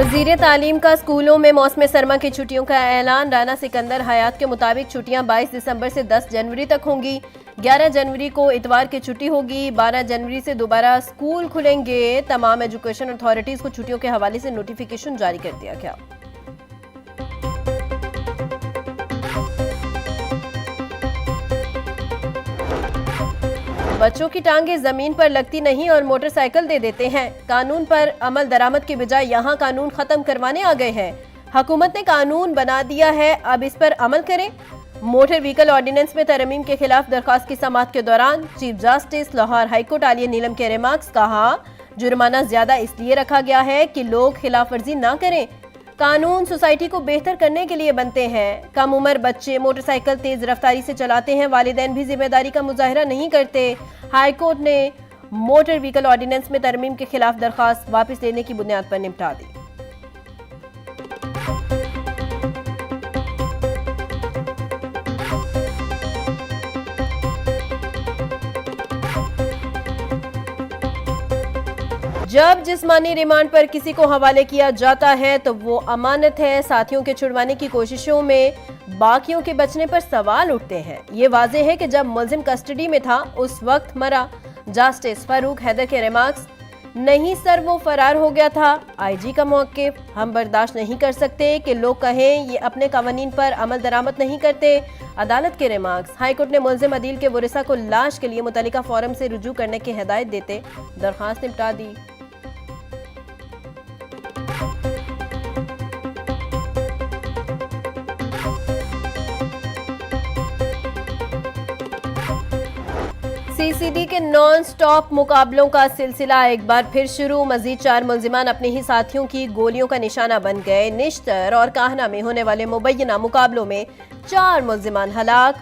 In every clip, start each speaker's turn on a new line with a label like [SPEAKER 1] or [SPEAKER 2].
[SPEAKER 1] वज़ीर तालीम का स्कूलों में मौसम सरमा की छुट्टियों का ऐलान। राना सिकंदर हयात के मुताबिक छुट्टियां 22 दिसंबर से 10 जनवरी तक होंगी। 11 जनवरी को इतवार की छुट्टी होगी। 12 जनवरी से दोबारा स्कूल खुलेंगे। तमाम एजुकेशन अथॉरिटीज को छुट्टियों के हवाले से नोटिफिकेशन जारी कर दिया गया। बच्चों की टांगे जमीन पर लगती नहीं और मोटरसाइकिल दे देते हैं। कानून पर अमल दरामद की बजाय यहां कानून खत्म करवाने आ गए हैं। हुकूमत ने कानून बना दिया है, अब इस पर अमल करें। मोटर व्हीकल ऑर्डिनेंस में तरमीम के खिलाफ दरखास्त की समाअत के दौरान chief justice Lahore high court Aalia Neelam के रिमार्क्स। कहा, जुर्माना ज्यादा इसलिए रखा गया है कि लोग खिलाफ वर्जी ना करें। कानून सोसाइटी को बेहतर करने के लिए बनते हैं। कम उम्र बच्चे मोटरसाइकिल तेज रफ्तारी से चलाते हैं, वालिदैन भी जिम्मेदारी का मुजाहरा नहीं करते। हाईकोर्ट ने मोटर व्हीकल ऑर्डिनेंस में तरमीम के खिलाफ दरखास्त वापस लेने की बुनियाद पर निपटा दी। जब जिस्मानी रिमांड पर किसी को हवाले किया जाता है तो वो अमानत है। साथियों के छुड़वाने की कोशिशों में बाकियों के बचने पर सवाल उठते हैं। ये वाज़ेह है कि जब मुल्जिम कस्टडी में था उस वक्त मरा। जस्टिस फारूक हैदर के रिमार्क्स। नहीं सर, वो फरार हो गया था। आईजी का मौक़िफ़, हम बर्दाश्त नहीं कर सकते कि लोग कहें ये अपने कानून पर अमल दरामद नहीं करते। अदालत के रिमार्क्स। हाईकोर्ट ने मुल्जिम अदील के वरिसा को लाश के लिए मुतल्लिका फोरम से रुजू करने की हिदायत देते दरख्वास्त निपटा दी। सीसीडी के नॉन स्टॉप मुकाबलों का सिलसिला एक बार फिर शुरू। मजीद 4 मुल्जिमान अपने ही साथियों की गोलियों का निशाना बन गए। निश्तर और काहना में होने वाले मुबैयना मुकाबलों में 4 मुल्जिमान हलाक।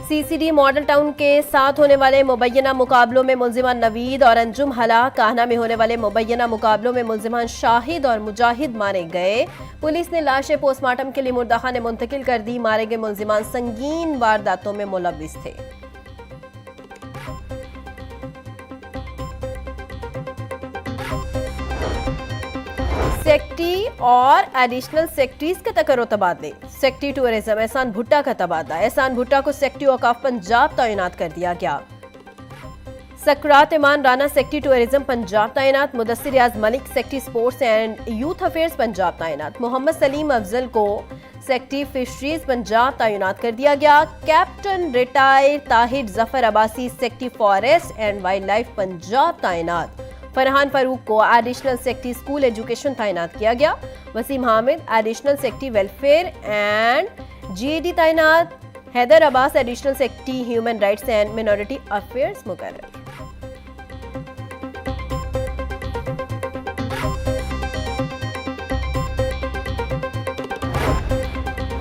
[SPEAKER 1] सीसीडी मॉडल टाउन के साथ होने वाले मुबैयना मुकाबलों में मुल्जिमान नवीद और अंजुम हलाक। काहना में होने वाले मुबैयना मुकाबलों में मुल्जिमान शाहिद और मुजाहिद मारे गए। पुलिस ने लाशें पोस्टमार्टम के लिए मुर्दा खाने मुंतकिल कर दी। मारे गए मुल्जिमान संगीन वारदातों में मुलव्विस थे। सेक्रेटरी और एडिशनल सेक्रेटरीज के तकर्रो तबादले। सेक्रेटरी टूरिज्म एहसान भुट्टा का तबादला। एहसान भुट्टा को सेक्रेटरी औकाफ पंजाब तैनात कर दिया गया। सकरात इमान राना सेक्रेटरी टूरिज्म पंजाब तैनात। Mudassir Riaz Malik secretary sports and youth affairs Punjab तैनात। मोहम्मद सलीम अफजल को सेक्रेटरी फिशरीज पंजाब तैनात कर दिया गया। Captain retire Tahir Zafar Abbasi secretary forest and wild life Punjab तैनात। फरहान फारूक को एडिशनल सेक्रेटरी स्कूल एजुकेशन तैनात किया गया। Waseem Hamid additional secretary welfare and GAD तैनात। Haider Abbas additional secretary human rights and minority affairs मुकर्रर।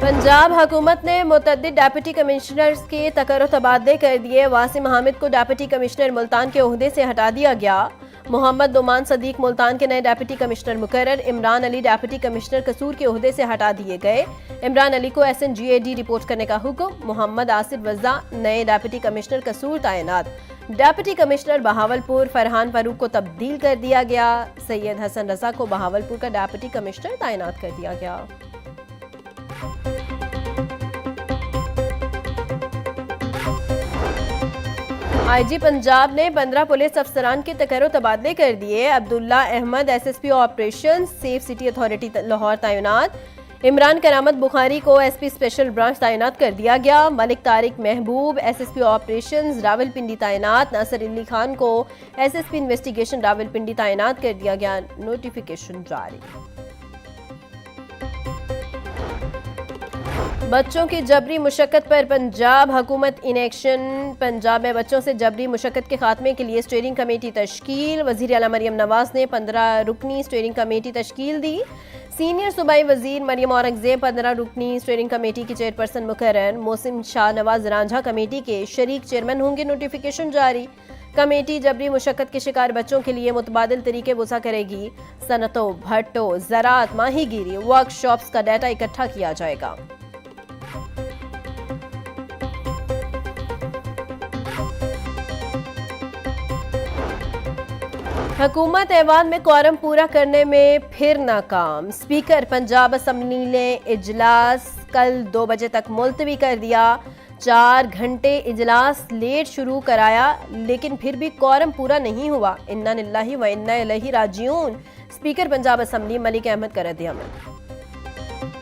[SPEAKER 1] पंजाब हुकूमत ने मुतअद्दिद डिप्टी कमिश्नर्स के तकर्रो तबादले कर दिए। वासिम हामिद को डिप्टी कमिश्नर मुल्तान के ओहदे से हटा दिया गया। मोहम्मद दुमान सदीक मुल्तान के नए डिप्टी कमिश्नर मुकर्रर। इमरान अली डिप्टी कमिश्नर कसूर के ओहदे से हटा दिए गए। इमरान अली को SNGAD रिपोर्ट करने का हुक्म। मोहम्मद आसिफ वज़ा नए डिप्टी कमिश्नर कसूर तैनात। डिप्टी कमिश्नर बहावलपुर फरहान फारूक को तब्दील कर दिया गया। सैयद हसन रजा को बहावलपुर का डिप्टी कमिश्नर तैनात कर दिया गया। आईजी पंजाब ने 15 पुलिस अफसरान के तकर्रो तबादले कर दिए। Abdullah Ahmad SSP operation safe city authority Lahore तैनात। इमरान करामत बुखारी को SP स्पेशल ब्रांच तैनात कर दिया गया। मलिक तारिक महबूब SSP ऑपरेशन रावलपिंडी तैनात। नासिर अली खान को SSP इन्वेस्टिगेशन रावलपिंडी तैनात कर दिया गया। नोटिफिकेशन जारी। बच्चों की जबरी मुशक्कत पर पंजाब हुकूमत इन एक्शन। पंजाब में बच्चों से जबरी मुशक्कत के खात्मे के लिए स्टीयरिंग कमेटी तश्कील। वज़ीर आला मरियम नवाज ने 15 रुकनी स्टीयरिंग कमेटी तश्कील दी। सीनियर सूबाई वजीर मरियम औरंगजेब 15 रुकनी स्टीयरिंग कमेटी की चेयरपर्सन मुकर्रर। मोहसिन शाह नवाज रांझा कमेटी के शरीक चेयरमैन होंगे। नोटिफिकेशन जारी। कमेटी जबरी मुशक्कत के शिकार बच्चों के लिए मुतबादिल तरीके वसा करेगी। सनतों, भट्टों, ज़राअत, माहीगीरी वर्कशॉप्स का डाटा इकट्ठा किया जाएगा। हुकूमत ऐवान में क्वारम पूरा करने में फिर नाकाम। स्पीकर पंजाब असम्बली ने इजलास कल 2 बजे तक मुलतवी कर दिया। 4 घंटे इजलास लेट शुरू कराया लेकिन फिर भी क्वारम पूरा नहीं हुआ। इन्ना लिल्लाही व इन्ना इलैहि राजिऊन। स्पीकर पंजाब असम्बली मलिक अहमद कर रद्द अमल।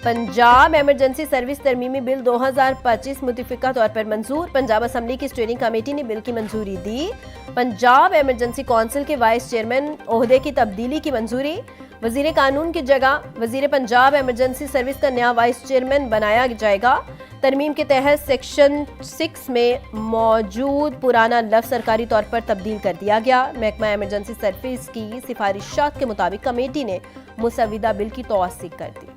[SPEAKER 1] पंजाब एमरजेंसी सर्विस तरमीमी बिल 2025 मुतफिका तौर पर मंजूर। पंजाब असम्बली की स्टीयरिंग कमेटी ने बिल की मंजूरी दी। पंजाब एमरजेंसी काउंसिल के वाइस चेयरमैन ओहदे की तब्दीली की मंजूरी। वजीर कानून की जगह वजीर पंजाब एमरजेंसी सर्विस का नया वाइस चेयरमैन बनाया जाएगा। तरमीम के तहत सेक्शन 6 में मौजूद पुराना लफ्ज सरकारी तौर पर तब्दील कर दिया गया। महकमा एमरजेंसी सर्विस की सिफारिशात के मुताबिक कमेटी ने मुसविदा बिल की तौसीक कर दी।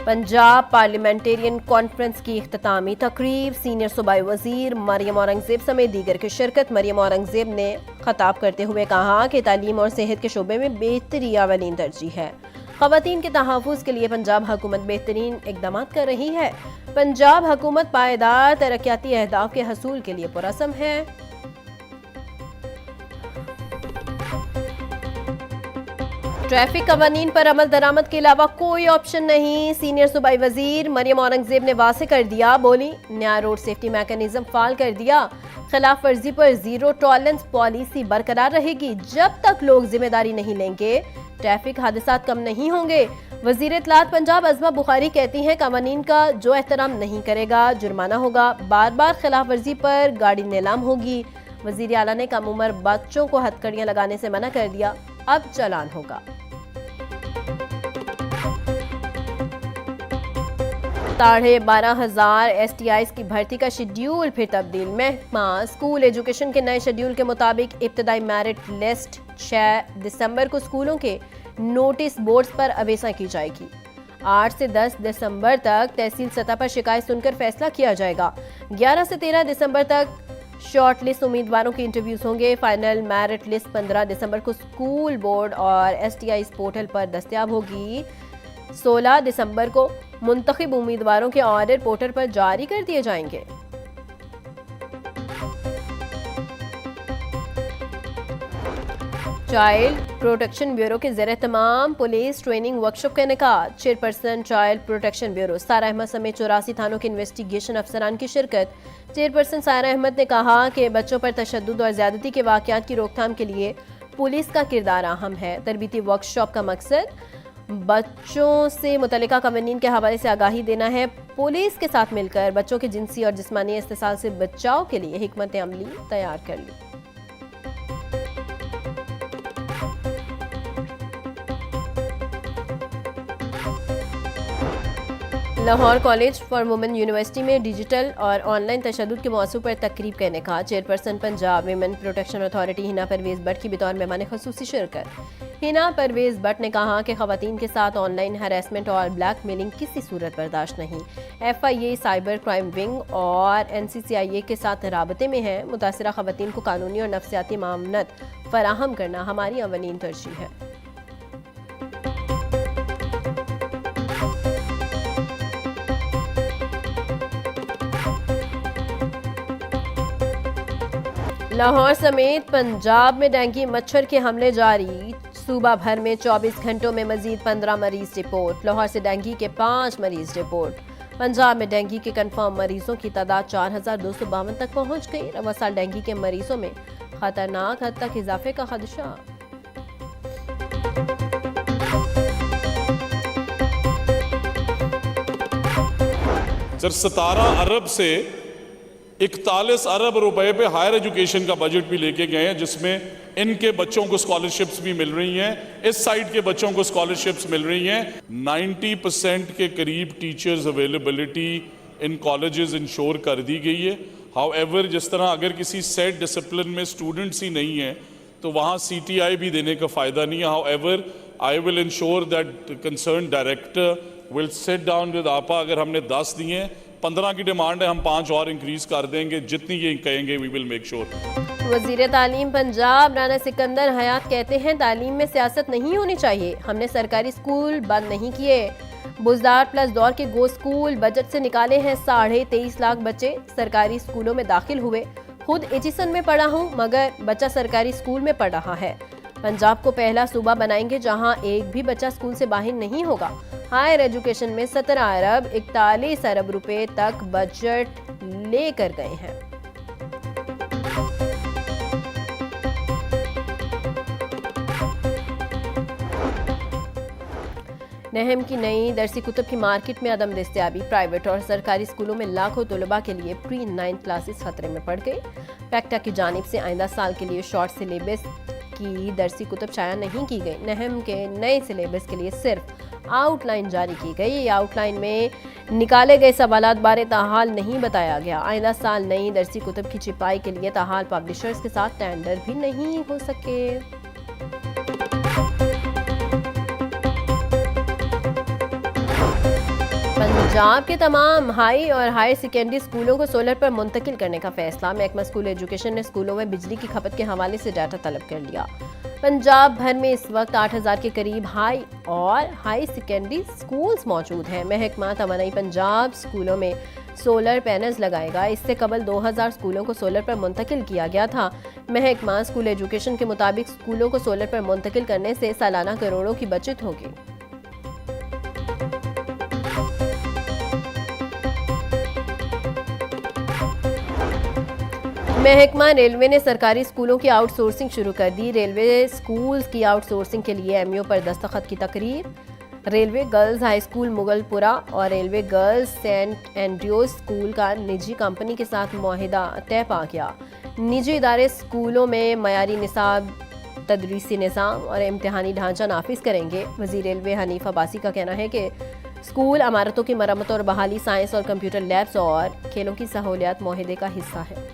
[SPEAKER 1] पंजाब पार्लियामेंटेरियन कॉन्फ्रेंस की इख्तितामी तकरीब। सीनियर सूबाई वजीर मरियम औरंगजेब समेत दीगर की शिरकत। मरियम औरंगजेब ने खताब करते हुए कहा कि तालीम और सेहत के शोबे में बेहतरी अवलीन तरजीह है। ख़वातीन के तहफ़्फ़ुज़ के लिए पंजाब हुकूमत बेहतरीन इक़दामात कर रही है। पंजाब हुकूमत पायदार तरक्याती अहदाफ के हसूल के लिए पुरअज़्म है। ट्रैफिक कवानीन पर अमल दरामद के अलावा कोई ऑप्शन नहीं। सीनियर सूबाई वजीर मरियम औरंगजेब ने वाज़ेह कर दिया। बोली, नया रोड सेफ्टी मैकेनिज्म फाल कर दिया। खिलाफ वर्जी पर जीरो टॉलरेंस पॉलिसी बरकरार रहेगी। जब तक लोग जिम्मेदारी नहीं लेंगे ट्रैफिक हादसात कम नहीं होंगे। वजीर इत्तलात पंजाब अज़मा बुखारी कहती हैं, कवानीन का जो एहतराम नहीं करेगा जुर्माना होगा। बार बार खिलाफ वर्जी पर गाड़ी नीलाम होगी। वजीर आला ने कम उम्र बच्चों को हथकड़ियां लगाने से मना कर दिया। अब चालान होगा। 12,500 STIs की भर्ती का शेड्यूल फिर तब्दील। महकमा स्कूल एजुकेशन के नए शेड्यूल के मुताबिक इब्तदाई मेरिट लिस्ट 6 दिसंबर को स्कूलों के नोटिस बोर्ड्स पर अवेसा की जाएगी। 8 से 10 दिसंबर तक तहसील सतह पर शिकायत सुनकर फैसला किया जाएगा। 11 से 13 दिसंबर तक शॉर्ट लिस्ट उम्मीदवारों के इंटरव्यूज होंगे। फाइनल मेरिट लिस्ट 15 दिसंबर को स्कूल बोर्ड और STIs पोर्टल पर दस्तयाब होगी। 16 दिसंबर को मुंतखब उम्मीदवारों के ऑर्डर पोर्टल पर जारी कर दिए जाएंगे। चाइल्ड प्रोटेक्शन ब्यूरो के ज़रिए तमाम पुलिस ट्रेनिंग वर्कशॉप का इनेकाद। चेयरपर्सन चाइल्ड प्रोटेक्शन ब्यूरो सारा अहमद समेत 84 थानों के इन्वेस्टिगेशन अफसरान की शिरकत। चेयरपर्सन सारा अहमद ने कहा कि बच्चों पर तशद्दुद और ज्यादती के वाक़यात की रोकथाम के लिए पुलिस का किरदार अहम है। तरबीती वर्कशॉप का मकसद बच्चों से मुतल्लिका कवानीन के हवाले से आगाही देना है। पुलिस के साथ मिलकर बच्चों के जिनसी और जिस्मानी इस्तेसाल से बचाव के लिए हिकमत अमली तैयार कर ली। Lahore college for women university में डिजिटल और ऑनलाइन तशद्दुद के मौजू पर तकरीब का इनेकाद। Chairperson Punjab women protection authority Hina Pervaiz Butt की बतौर मेहमान खुसूसी शिरकत। हिना परवेज भट्ट ने कहा कि खवातीन के साथ ऑनलाइन हरासमेंट और ब्लैकमेलिंग किसी सूरत बर्दाश्त नहीं। FIA साइबर क्राइम विंग और NCCIA के साथ राबते में है। मुतासरा खवातीन को कानूनी और नफ्सियाती मामनत फराहम करना हमारी अवलीन तरजीह है। लाहौर समेत पंजाब में डेंगू मच्छर के हमले जारी। सूबा भर में 24 घंटों में मजीद 15 मरीज रिपोर्ट। लाहौर से डेंगू के 5 मरीज रिपोर्ट। पंजाब में डेंगू के कंफर्म मरीजों की तादाद 4,252 तक पहुंच गई। रवा साल डेंगू के मरीजों में खतरनाक हद तक इजाफे का खदशा।
[SPEAKER 2] सर 17 अरब से 41 अरब रुपए पे हायर एजुकेशन का बजट भी लेके गए हैं, जिसमें इनके बच्चों को स्कॉलरशिप्स भी मिल रही हैं, इस साइड के बच्चों को स्कॉलरशिप्स मिल रही हैं। 90% के करीब टीचर्स अवेलेबिलिटी इन कॉलेजेस इंश्योर कर दी गई है। हाउएवर जिस तरह अगर किसी सेट डिसिप्लिन में स्टूडेंट्स ही नहीं है तो वहाँ CTI भी देने का फ़ायदा नहीं है। However I will ensure that concern director will sit down with आपा। अगर हमने 10 दिए हैं, 15 की डिमांड है, हम 5 और इंक्रीज कर देंगे। जितनी ये कहेंगे वी विल मेक श्योर।
[SPEAKER 1] वजीर तालीम पंजाब राना सिकंदर हयात कहते हैं, तालीम में सियासत नहीं होनी चाहिए। हमने सरकारी स्कूल बंद नहीं किए। बुजदार प्लस दौर के गो स्कूल बजट से निकाले हैं। 23.5 लाख बच्चे सरकारी स्कूलों में दाखिल हुए। खुद एचिसन में पढ़ा हूं, मगर बच्चा सरकारी स्कूल में पढ़ रहा है। पंजाब को पहला सूबा बनाएंगे जहां एक भी बच्चा स्कूल से बाहर नहीं होगा। हायर एजुकेशन में 17 अरब 41 अरब रुपए तक बजट लेकर गए हैं। नहम की नई दरसी कुतुब की मार्केट में अदम दस्तयाबी। प्राइवेट और सरकारी स्कूलों में लाखों तलबा के लिए प्री 9 क्लासेस खतरे में पड़ गई। पैक्टा की जानिब से आइंदा साल के लिए शॉर्ट सिलेबस की दरसी कुतुब शाया नहीं की गई। नहम के नए सिलेबस के लिए सिर्फ आउटलाइन जारी की गई। ये आउटलाइन में निकाले गए सवालात बारे ताहाल नहीं बताया गया। आइंदा साल नई दरसी कुतुब की छिपाई के लिए ताहाल पब्लिशर्स के साथ टेंडर भी नहीं हो सके। पंजाब के तमाम हाई और हायर सेकेंडरी स्कूलों को सोलर पर मुंतकिल करने का फैसला। महकमा स्कूल एजुकेशन ने स्कूलों में बिजली की खपत के हवाले से डाटा तलब कर लिया। पंजाब भर में इस वक्त 8000 के करीब हाई और हाई सेकेंडरी स्कूल्स मौजूद हैं। महकमा तवानाई पंजाब स्कूलों में सोलर पैनल्स लगाएगा। इससे कबल 2000 स्कूलों को सोलर पर मुंतकिल किया गया था। महकमा स्कूल एजुकेशन के मुताबिक स्कूलों को सोलर पर मुंतकिल करने से सालाना करोड़ों की बचत होगी। महकमा रेलवे ने सरकारी स्कूलों की आउटसोर्सिंग शुरू कर दी। रेलवे स्कूल्स की आउटसोर्सिंग के लिए एमओयू पर दस्तखत की तकरीर। Railway girls high school Mughalpura और railway girls Saint Andrew's school का निजी कंपनी के साथ मुआहिदा तय पा गया। निजी इदारे स्कूलों में मयारी निसाब, तदरीसी निज़ाम और इम्तिहानी ढांचा नाफिज करेंगे। वज़ीर रेलवे हनीफ अब्बासी का कहना है कि स्कूल इमारतों की मरम्मत और बहाली, साइंस और कंप्यूटर लैब्स और खेलों की सहूलियात मुआहिदे का हिस्सा है।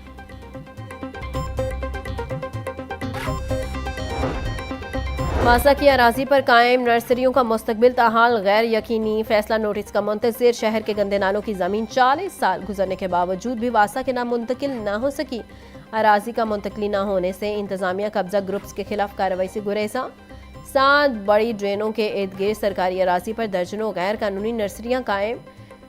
[SPEAKER 1] वासा की अराजी पर कायम नर्सरियों का मुस्तकबिल ताहाल गैर यकीनी। फैसला नोटिस का मुंतज़िर। शहर के गंदे नालों की ज़मीन 40 साल गुजरने के बावजूद भी वासा के नाम मुंतकिल न हो सकी। अराजी का मुंतकली न होने से इंतजामिया कब्जा ग्रुप्स के खिलाफ कार्रवाई से गुरेजा। 7 बड़ी ड्रेनों के इर्द गिर्द सरकारी अराजी पर दर्जनों गैर कानूनी नर्सरियां कायम।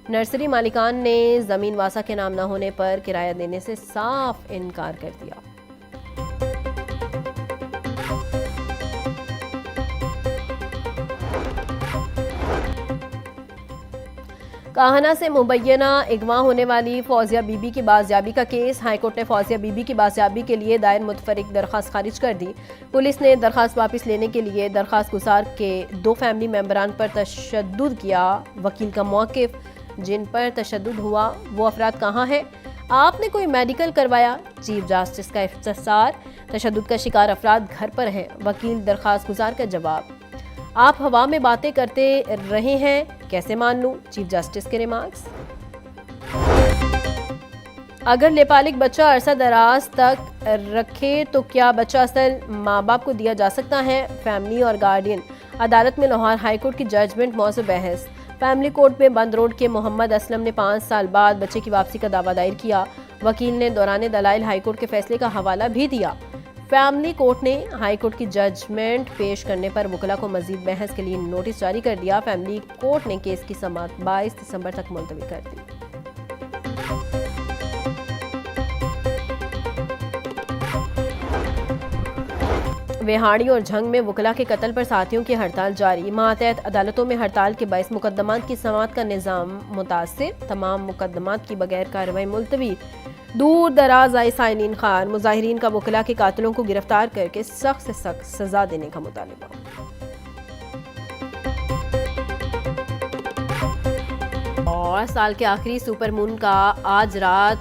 [SPEAKER 1] नर्सरी मालिकान ने ज़मीन वासा के नाम न होने पर किराया देने से साफ इनकार कर दिया। काहना से मुबैना अगवा होने वाली फौजिया बीबी की बाजियाबी का केस। हाईकोर्ट ने फौजिया बीबी की बाजियाबी के लिए दायर मुतफरिक दरख्वास्त खारिज कर दी। पुलिस ने दरख्वास्त वापस लेने के लिए दरख्वास्त गुजार के 2 फैमिली मेंबरान पर तशद्दुद किया। वकील का मौक़िफ़, जिन पर तशद्दुद हुआ वो अफराद कहाँ हैं? आपने कोई मेडिकल करवाया? चीफ जस्टिस का इफ्तिसार। तशद्दुद का शिकार अफराद घर पर हैं। वकील दरख्वास्त गुजार का जवाब। आप हवा में बातें करते रहे हैं, कैसे मान लूं? चीफ जस्टिस के रिमार्क्स। अगर लेपालिक बच्चा अरसा दराज तक रखे तो क्या बच्चा असल माँ बाप को दिया जा सकता है? फैमिली और गार्डियन। अदालत में लाहौर हाईकोर्ट की जजमेंट मौजू बहस। फैमिली कोर्ट में बंद रोड के मोहम्मद असलम ने 5 साल बाद बच्चे की वापसी का दावा दायर किया। वकील ने दौरान दलाइल हाईकोर्ट के फैसले का हवाला भी दिया। फैमिली कोर्ट ने हाईकोर्ट की जजमेंट पेश करने पर वकला को मजीद बहस के लिए नोटिस जारी कर दिया। फैमिली कोर्ट ने केस की समाअत 22 दिसंबर तक मुलतवी कर दी। वेहाड़ी और झंग में वकला के कत्ल पर साथियों की हड़ताल जारी। मातहत अदालतों में हड़ताल के बायस मुकदमात की समाअत का निज़ाम मुतासिर। तमाम मुकदमात की बगैर कार्रवाई मुलतवी। दूर दराज आए साइलिन खान। मुजाहिरीन का वकला के कातिलों को गिरफ्तार करके सख्त से सख्त सजा देने का मुतालिबा। और साल के आखिरी सुपरमून का आज रात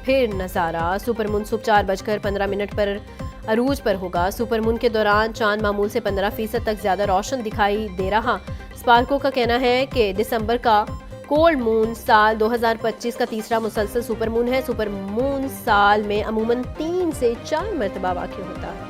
[SPEAKER 1] फिर नज़ारा। सुपरमून सुबह 4:15 पर अरूज पर होगा। सुपरमून के दौरान चांद मामूल से 15% तक ज्यादा रोशन दिखाई दे रहा। स्पार्को का कहना है कि दिसंबर का कोल्ड मून साल 2025 का तीसरा मुसलसल सुपरमून है। सुपरमून साल में अमूमन 3 से 4 मरतबा वाक़ई होता है।